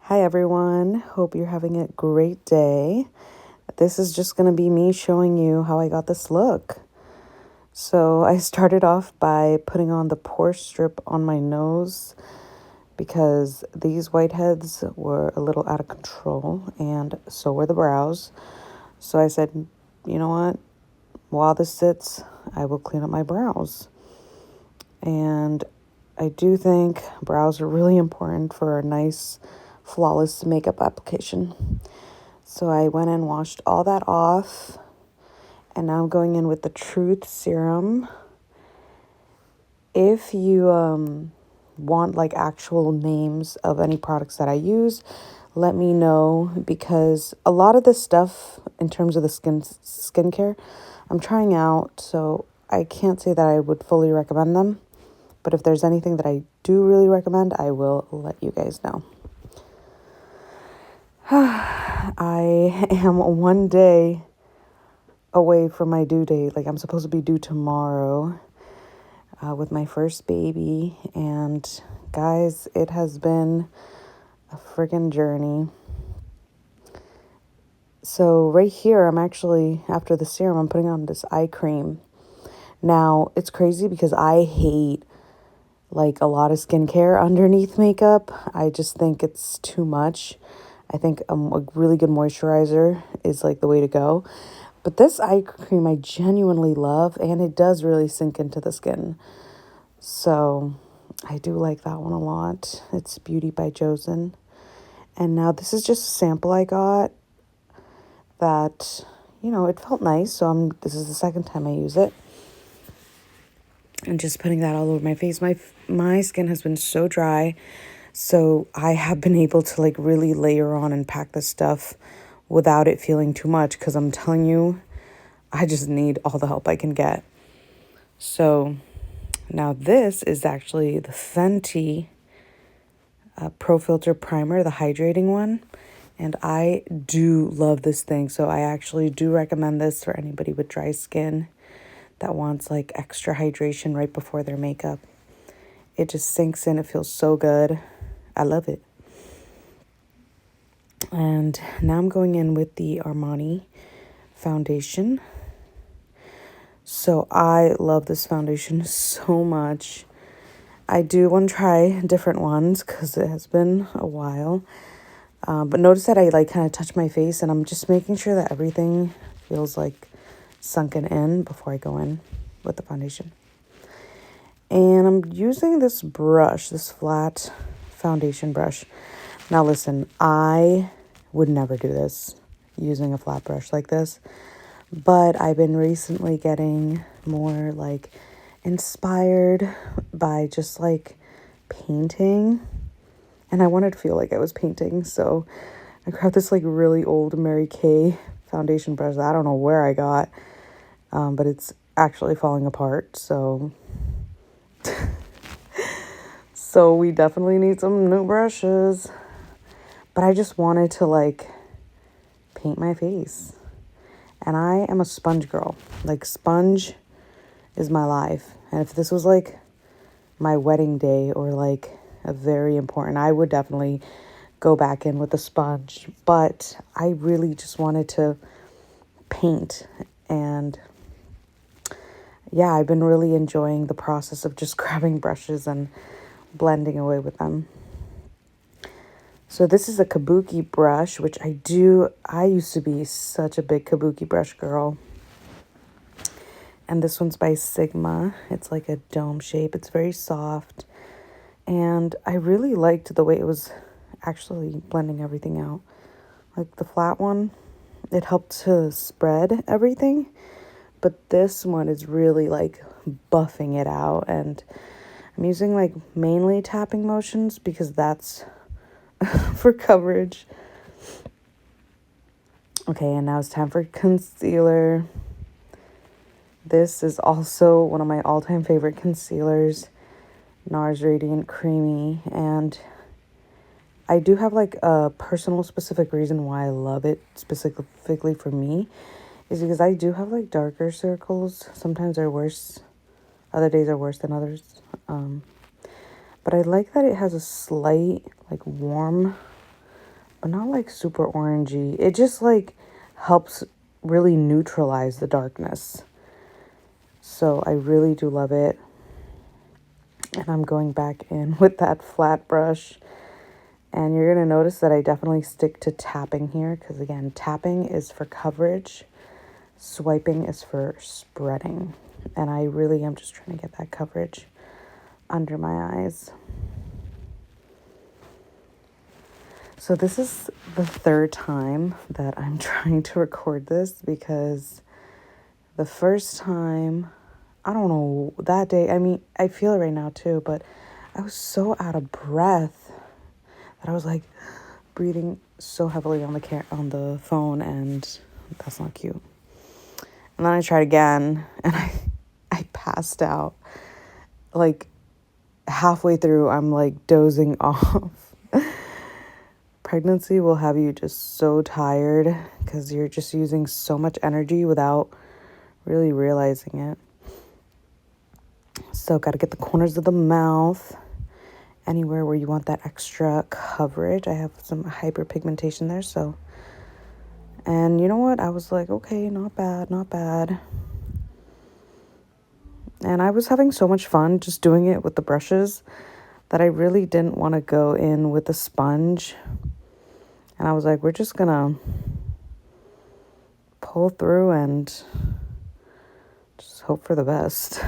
Hi everyone, hope you're having a great day. This is just going to be me showing you how I got this look. So I started off by putting on the pore strip on my nose because these whiteheads were a little out of control and so were the brows. So I said, you know what, while this sits, I will clean up my brows. And I do think brows are really important for a nice, flawless makeup application. So I went and washed all that off. And now I'm going in with the Truth Serum. If you want like actual names of any products that I use, let me know, because a lot of this stuff in terms of the skincare, I'm trying out, so I can't say that I would fully recommend them. But if there's anything that I do really recommend, I will let you guys know. I am one day away from my due date. Like, I'm supposed to be due tomorrow with my first baby. And guys, it has been a freaking journey. So right here, I'm actually, after the serum, I'm putting on this eye cream. Now, it's crazy because I hate like a lot of skincare underneath makeup. I just think it's too much. I think a really good moisturizer is like the way to go. But this eye cream I genuinely love, and it does really sink into the skin. So I do like that one a lot. It's Beauty by Josen. And now this is just a sample I got that, it felt nice. So this is the second time I use it. And just putting that all over my face. My skin has been so dry, so I have been able to like really layer on and pack this stuff without it feeling too much, because I'm telling you, I just need all the help I can get. So now this is actually the Fenty Pro Filter Primer, the hydrating one. And I do love this thing, so I actually do recommend this for anybody with dry skin that wants like extra hydration right before their makeup. It just sinks in. It feels so good. I love it. And now I'm going in with the Armani foundation. So I love this foundation so much. I do want to try different ones because it has been a while. But notice that I like kind of touch my face, and I'm just making sure that everything feels like sunken in before I go in with the foundation. And I'm using this brush, this flat foundation brush. Now listen, I would never do this using a flat brush like this, but I've been recently getting more like inspired by just like painting, and I wanted to feel like I was painting, so I grabbed this like really old Mary Kay foundation brush that I don't know where I got, but it's actually falling apart, so we definitely need some new brushes. But I just wanted to like paint my face. And I am a sponge girl. Like, sponge is my life. And if this was like my wedding day or like a very important, I would definitely go back in with a sponge. But I really just wanted to paint. And yeah, I've been really enjoying the process of just grabbing brushes and blending away with them. So this is a kabuki brush, which I used to be such a big kabuki brush girl. And this one's by Sigma. It's like a dome shape. It's very soft. And I really liked the way it was actually blending everything out. Like the flat one, it helped to spread everything. But this one is really like buffing it out. And I'm using like mainly tapping motions because that's for coverage. Okay, and now it's time for concealer. This is also one of my all-time favorite concealers, NARS Radiant Creamy, and I do have like a personal specific reason why I love it specifically for me, is because I do have like darker circles. Sometimes they're worse, other days are worse than others. But I like that it has a slight like warm but not like super orangey. It just like helps really neutralize the darkness. So I really do love it. And I'm going back in with that flat brush. And you're going to notice that I definitely stick to tapping here because, again, tapping is for coverage. Swiping is for spreading. And I really am just trying to get that coverage under my eyes. So this is the third time that I'm trying to record this because the first time, I don't know, that day, I mean, I feel it right now too, but I was so out of breath that I was like breathing so heavily on the phone, and that's not cute. And then I tried again, and I passed out. Like halfway through, I'm like dozing off. Pregnancy will have you just so tired because you're just using so much energy without really realizing it. So got to get the corners of the mouth, anywhere where you want that extra coverage. I have some hyperpigmentation there, so. And you know what? I was like, okay, not bad, not bad. And I was having so much fun just doing it with the brushes that I really didn't want to go in with a sponge. And I was like, we're just gonna pull through and just hope for the best.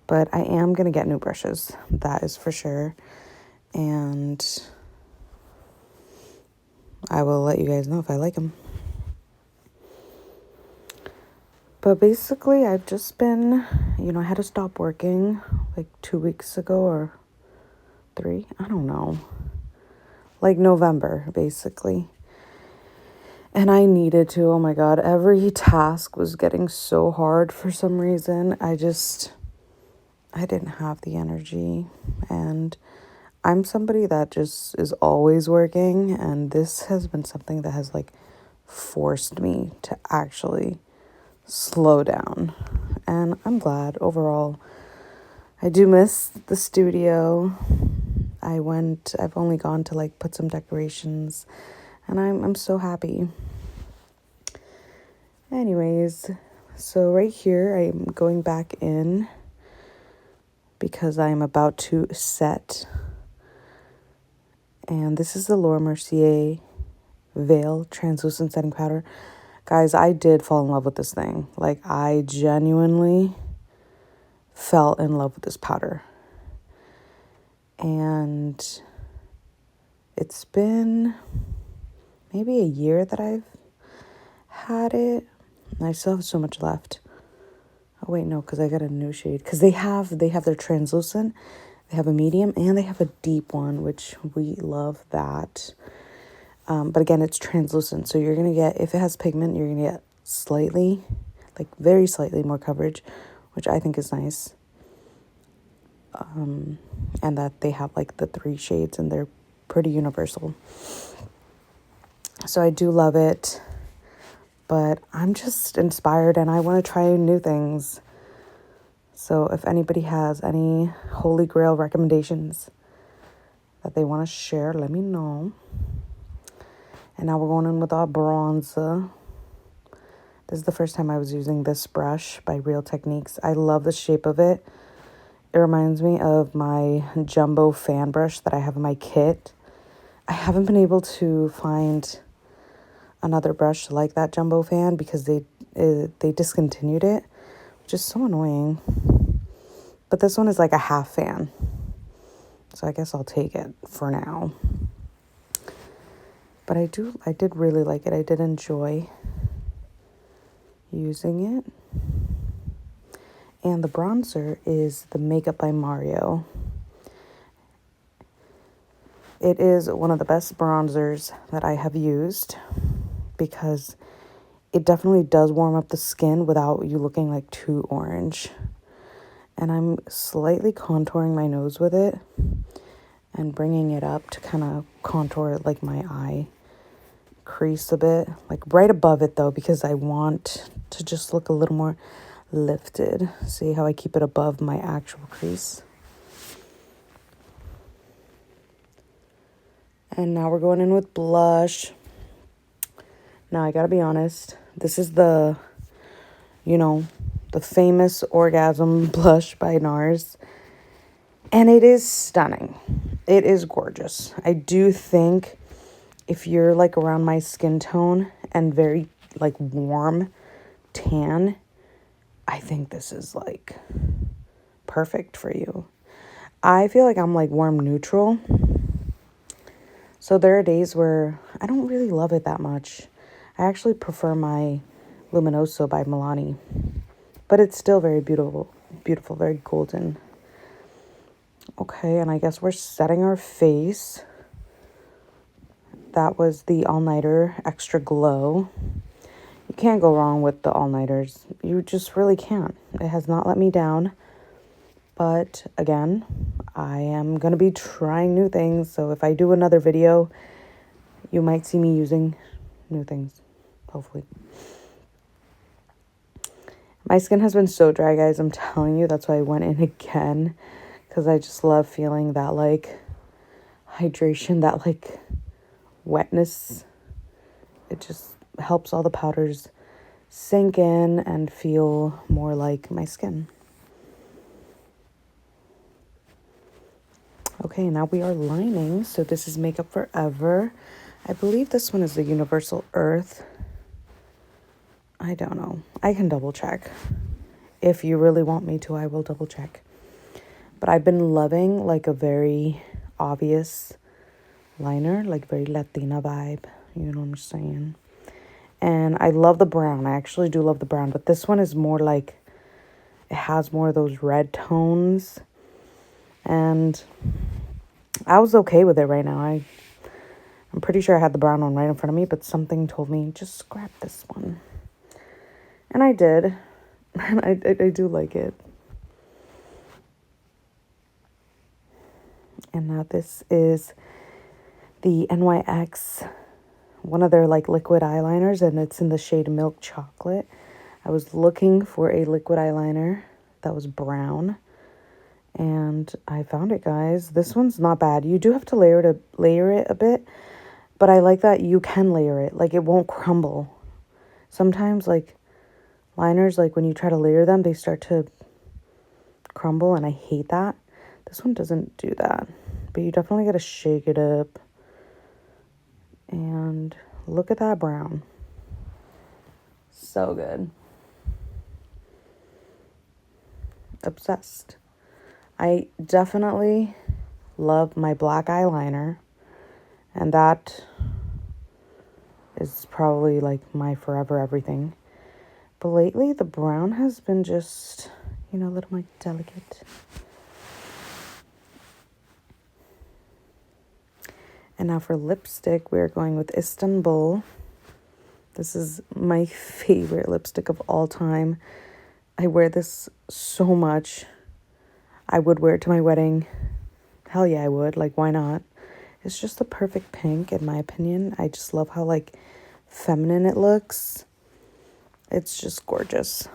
But I am gonna get new brushes, that is for sure. And I will let you guys know if I like them. But basically, I've just been, I had to stop working like 2 weeks ago or 3, I don't know. Like November, basically. And I needed to, oh my God, every task was getting so hard for some reason. I didn't have the energy. And I'm somebody that just is always working. And this has been something that has like forced me to actually slow down. And I'm glad overall. I do miss the studio. I've only gone to like put some decorations, and I'm so happy. Anyways, so right here I'm going back in because I'm about to set. And this is the Laura Mercier Veil Translucent Setting Powder. Guys, I did fall in love with this thing. Like, I genuinely fell in love with this powder. And it's been maybe a year that I've had it. And I still have so much left. Oh, wait, no, because I got a new shade. Because they have their translucent, they have a medium, and they have a deep one, which we love that. But again, it's translucent. So you're going to get, if it has pigment, you're going to get slightly, like very slightly more coverage, which I think is nice. And that they have like the 3 shades and they're pretty universal. So I do love it, but I'm just inspired and I want to try new things. So if anybody has any Holy Grail recommendations that they want to share, let me know. And now we're going in with our bronzer. This is the first time I was using this brush by Real Techniques. I love the shape of it. It reminds me of my jumbo fan brush that I have in my kit. I haven't been able to find another brush like that jumbo fan because they discontinued it, which is so annoying. But this one is like a half fan, so I guess I'll take it for now. But I did really like it. I did enjoy using it. And the bronzer is the Makeup by Mario. It is one of the best bronzers that I have used because it definitely does warm up the skin without you looking like too orange. And I'm slightly contouring my nose with it and bringing it up to kind of contour like my eye crease a bit, like right above it though, because I want to just look a little more lifted. See how I keep it above my actual crease? And now we're going in with blush. Now, I gotta be honest. This is the, the famous Orgasm blush by NARS. And it is stunning. It is gorgeous. I do think if you're like around my skin tone and very like warm tan, I think this is like perfect for you. I feel like I'm like warm neutral. So there are days where I don't really love it that much. I actually prefer my Luminoso by Milani. But it's still very beautiful, very golden. Okay, and I guess we're setting our face. That was the All Nighter Extra Glow. You can't go wrong with the All Nighters. You just really can't. It has not let me down. But again, I am going to be trying new things. So if I do another video, you might see me using new things, hopefully. My skin has been so dry, guys. I'm telling you, that's why I went in again. Because I just love feeling that, like, hydration, that, like, wetness. It just helps all the powders sink in and feel more like my skin. Okay, now we are lining. So this is Makeup Forever. I believe this one is the Universal Earth. I don't know. I can double check. If you really want me to, I will double check. But I've been loving like a very obvious liner, like very Latina vibe. You know what I'm saying? And I love the brown. I actually do love the brown. But this one is more like, it has more of those red tones. And I was okay with it right now. I'm pretty sure I had the brown one right in front of me, but something told me, just scrap this one. And I did. And I do like it. And now this is the NYX, one of their like liquid eyeliners, and it's in the shade Milk Chocolate. I was looking for a liquid eyeliner that was brown, and I found it, guys. This one's not bad. You do have to layer it a bit, but I like that you can layer it. Like, it won't crumble. Sometimes, like, liners, like, when you try to layer them, they start to crumble, and I hate that. This one doesn't do that, but you definitely got to shake it up. And look at that brown. So good. Obsessed. I definitely love my black eyeliner, and that is probably like my forever everything. But lately the brown has been just, a little more delicate. And now for lipstick, we're going with Istanbul. This is my favorite lipstick of all time. I wear this so much. I would wear it to my wedding. Hell yeah, I would. Like, why not? It's just the perfect pink, in my opinion. I just love how, like, feminine it looks. It's just gorgeous.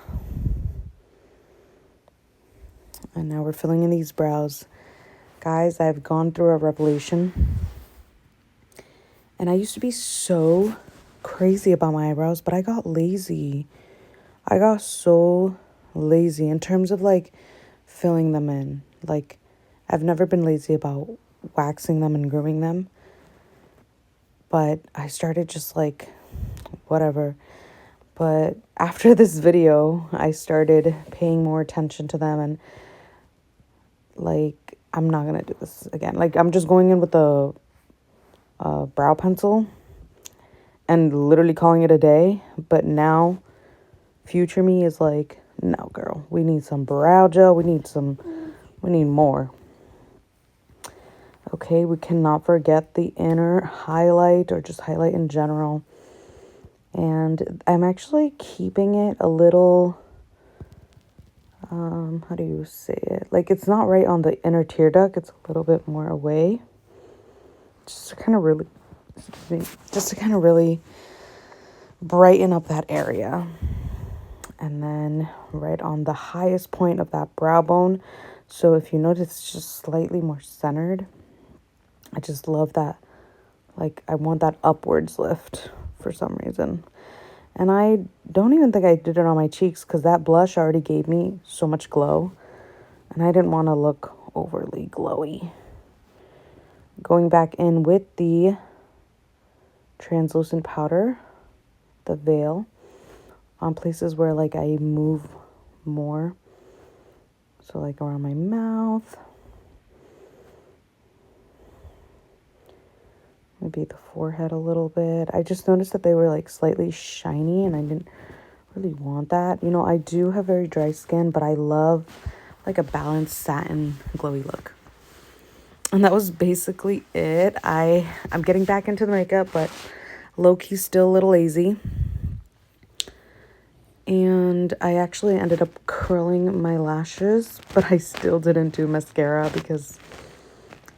And now we're filling in these brows. Guys, I've gone through a revolution. And I used to be so crazy about my eyebrows, but I got lazy. I got so lazy in terms of, like, filling them in. Like, I've never been lazy about waxing them and grooming them. But I started just, like, whatever. But after this video, I started paying more attention to them. And, like, I'm not going to do this again. Like, I'm just going in with the brow pencil and literally calling it a day. But now, future me is like, no, girl, we need some brow gel. We need more. Okay, we cannot forget the inner highlight, or just highlight in general. And I'm actually keeping it a little, how do you say it? Like, it's not right on the inner tear duct. It's a little bit more away. Just to kind of really brighten up that area. And then right on the highest point of that brow bone. So if you notice, it's just slightly more centered. I just love that Like, I want that upwards lift for some reason. And I don't even think I did it on my cheeks because that blush already gave me so much glow. And I didn't want to look overly glowy. Going back in with the translucent powder, the veil, on places where like I move more. So like around my mouth. Maybe the forehead a little bit. I just noticed that they were like slightly shiny and I didn't really want that. You know, I do have very dry skin, but I love like a balanced satin glowy look. And that was basically it. I'm getting back into the makeup, but low-key still a little lazy. And I actually ended up curling my lashes, but I still didn't do mascara because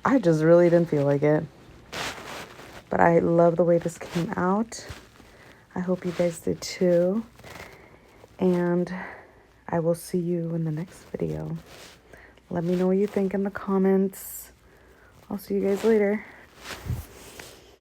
I just really didn't feel like it. But I love the way this came out. I hope you guys did too. And I will see you in the next video. Let me know what you think in the comments. I'll see you guys later.